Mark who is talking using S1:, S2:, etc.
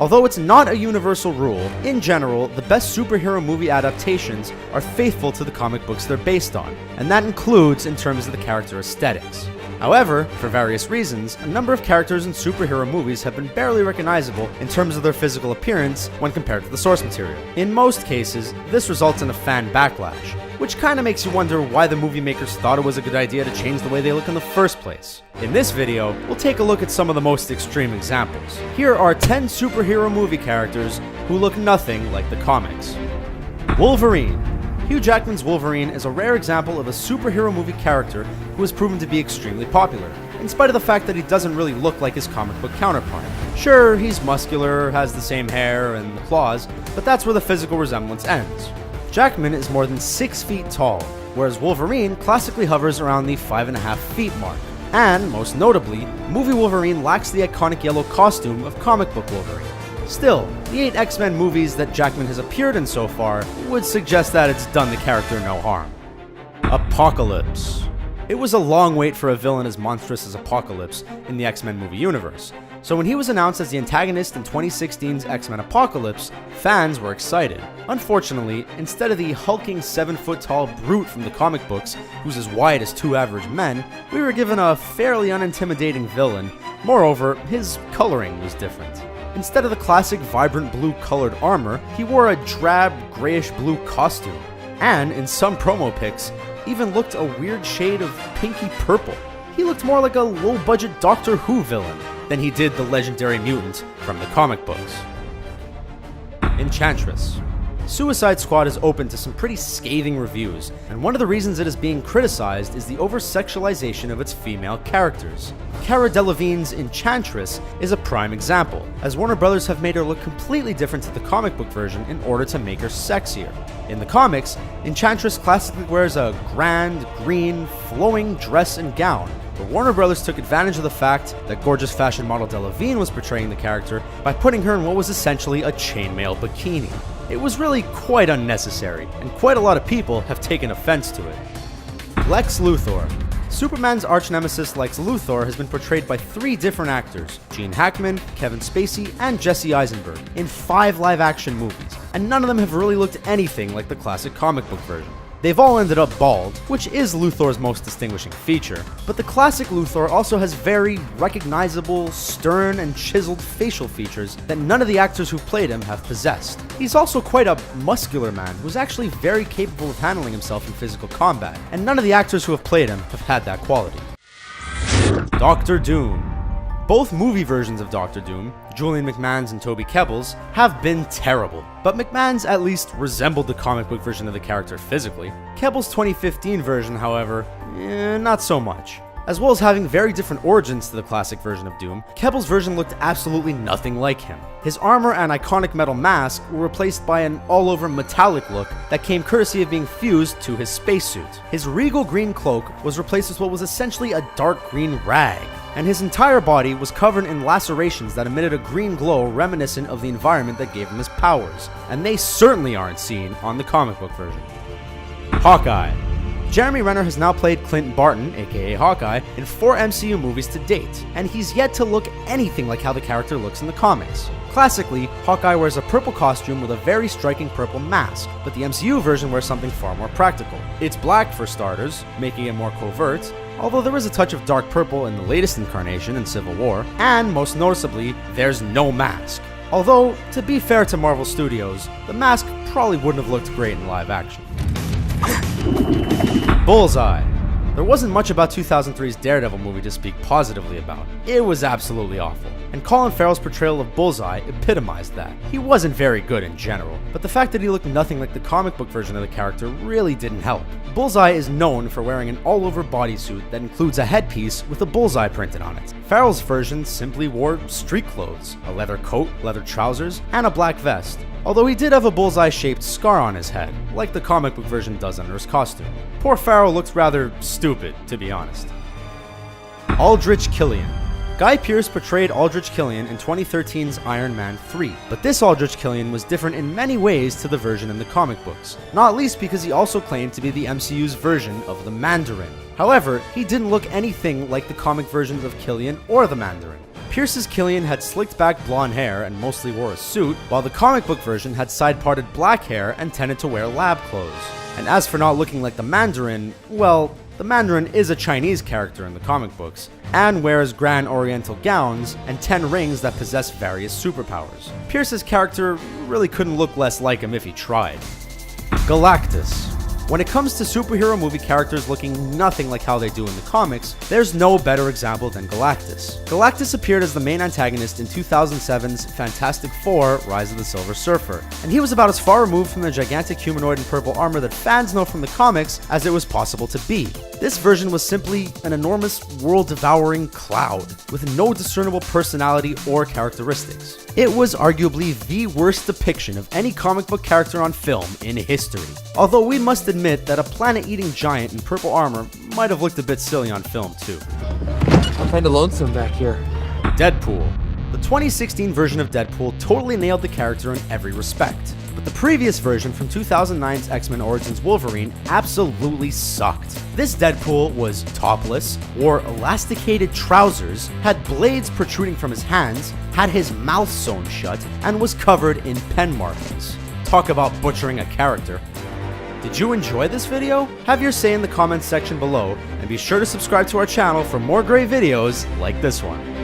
S1: Although it's not a universal rule, in general, the best superhero movie adaptations are faithful to the comic books they're based on, and that includes in terms of the character aesthetics. However, for various reasons, a number of characters in superhero movies have been barely recognizable in terms of their physical appearance when compared to the source material. In most cases, this results in a fan backlash, which kinda makes you wonder why the movie makers thought it was a good idea to change the way they look in the first place. In this video, we'll take a look at some of the most extreme examples. Here are 10 superhero movie characters who look nothing like the comics. Wolverine. Hugh Jackman's Wolverine is a rare example of a superhero movie character who has proven to be extremely popular, in spite of the fact that he doesn't really look like his comic book counterpart. Sure, he's muscular, has the same hair and the claws, but that's where the physical resemblance ends. Jackman is more than 6 feet tall, whereas Wolverine classically hovers around the 5.5 feet mark. And, most notably, movie Wolverine lacks the iconic yellow costume of comic book Wolverine. Still, the 8 X-Men movies that Jackman has appeared in so far would suggest that it's done the character no harm. Apocalypse. It was a long wait for a villain as monstrous as Apocalypse in the X-Men movie universe, so when he was announced as the antagonist in 2016's X-Men Apocalypse, fans were excited. Unfortunately, instead of the hulking 7-foot-tall brute from the comic books, who's as wide as 2 average men, we were given a fairly unintimidating villain. Moreover, his coloring was different. Instead of the classic vibrant blue colored armor, he wore a drab grayish blue costume, and in some promo pics, even looked a weird shade of pinky purple. He looked more like a low-budget Doctor Who villain than he did the legendary mutant from the comic books. Enchantress. Suicide Squad is open to some pretty scathing reviews, and one of the reasons it is being criticized is the over-sexualization of its female characters. Cara Delevingne's Enchantress is a prime example, as Warner Brothers have made her look completely different to the comic book version in order to make her sexier. In the comics, Enchantress classically wears a grand, green, flowing dress and gown, but Warner Brothers took advantage of the fact that gorgeous fashion model Delevingne was portraying the character by putting her in what was essentially a chainmail bikini. It was really quite unnecessary, and quite a lot of people have taken offense to it. Lex Luthor. Superman's arch-nemesis Lex Luthor has been portrayed by 3 different actors, Gene Hackman, Kevin Spacey, and Jesse Eisenberg, in 5 live-action movies, and none of them have really looked anything like the classic comic book version. They've all ended up bald, which is Luthor's most distinguishing feature, but the classic Luthor also has very recognizable, stern, and chiseled facial features that none of the actors who played him have possessed. He's also quite a muscular man who's actually very capable of handling himself in physical combat, and none of the actors who have played him have had that quality. Dr. Doom. Both movie versions of Doctor Doom, Julian McMahon's and Toby Kebbell's, have been terrible, but McMahon's at least resembled the comic book version of the character physically. Kebbell's 2015 version, however, not so much. As well as having very different origins to the classic version of Doom, Kebbell's version looked absolutely nothing like him. His armor and iconic metal mask were replaced by an all-over metallic look that came courtesy of being fused to his spacesuit. His regal green cloak was replaced with what was essentially a dark green rag, and his entire body was covered in lacerations that emitted a green glow reminiscent of the environment that gave him his powers, and they certainly aren't seen on the comic book version. Hawkeye. Jeremy Renner has now played Clint Barton, aka Hawkeye, in 4 MCU movies to date, and he's yet to look anything like how the character looks in the comics. Classically, Hawkeye wears a purple costume with a very striking purple mask, but the MCU version wears something far more practical. It's black for starters, making it more covert, although there is a touch of dark purple in the latest incarnation in Civil War, and most noticeably, there's no mask. Although, to be fair to Marvel Studios, the mask probably wouldn't have looked great in live action. Bullseye. There wasn't much about 2003's Daredevil movie to speak positively about. It was absolutely awful, and Colin Farrell's portrayal of Bullseye epitomized that. He wasn't very good in general, but the fact that he looked nothing like the comic book version of the character really didn't help. Bullseye is known for wearing an all-over bodysuit that includes a headpiece with a bullseye printed on it. Farrell's version simply wore street clothes, a leather coat, leather trousers, and a black vest, although he did have a bullseye-shaped scar on his head, like the comic book version does under his costume. Poor Farrell looked rather stupid, to be honest. Aldrich Killian. Guy Pearce portrayed Aldrich Killian in 2013's Iron Man 3, but this Aldrich Killian was different in many ways to the version in the comic books, not least because he also claimed to be the MCU's version of the Mandarin. However, he didn't look anything like the comic versions of Killian or the Mandarin. Pierce's Killian had slicked back blonde hair and mostly wore a suit, while the comic book version had side-parted black hair and tended to wear lab clothes. And as for not looking like the Mandarin, well, the Mandarin is a Chinese character in the comic books, and wears grand oriental gowns and 10 rings that possess various superpowers. Pierce's character really couldn't look less like him if he tried. Galactus. When it comes to superhero movie characters looking nothing like how they do in the comics, there's no better example than Galactus. Galactus appeared as the main antagonist in 2007's Fantastic Four: Rise of the Silver Surfer, and he was about as far removed from the gigantic humanoid in purple armor that fans know from the comics as it was possible to be. This version was simply an enormous, world-devouring cloud, with no discernible personality or characteristics. It was arguably the worst depiction of any comic book character on film in history. Although we must admit that a planet-eating giant in purple armor might have looked a bit silly on film too.
S2: I'm kinda lonesome back here.
S1: Deadpool. The 2016 version of Deadpool totally nailed the character in every respect, but the previous version from 2009's X-Men Origins Wolverine absolutely sucked. This Deadpool was topless, wore elasticated trousers, had blades protruding from his hands, had his mouth sewn shut, and was covered in pen markings. Talk about butchering a character. Did you enjoy this video? Have your say in the comments section below, and be sure to subscribe to our channel for more great videos like this one.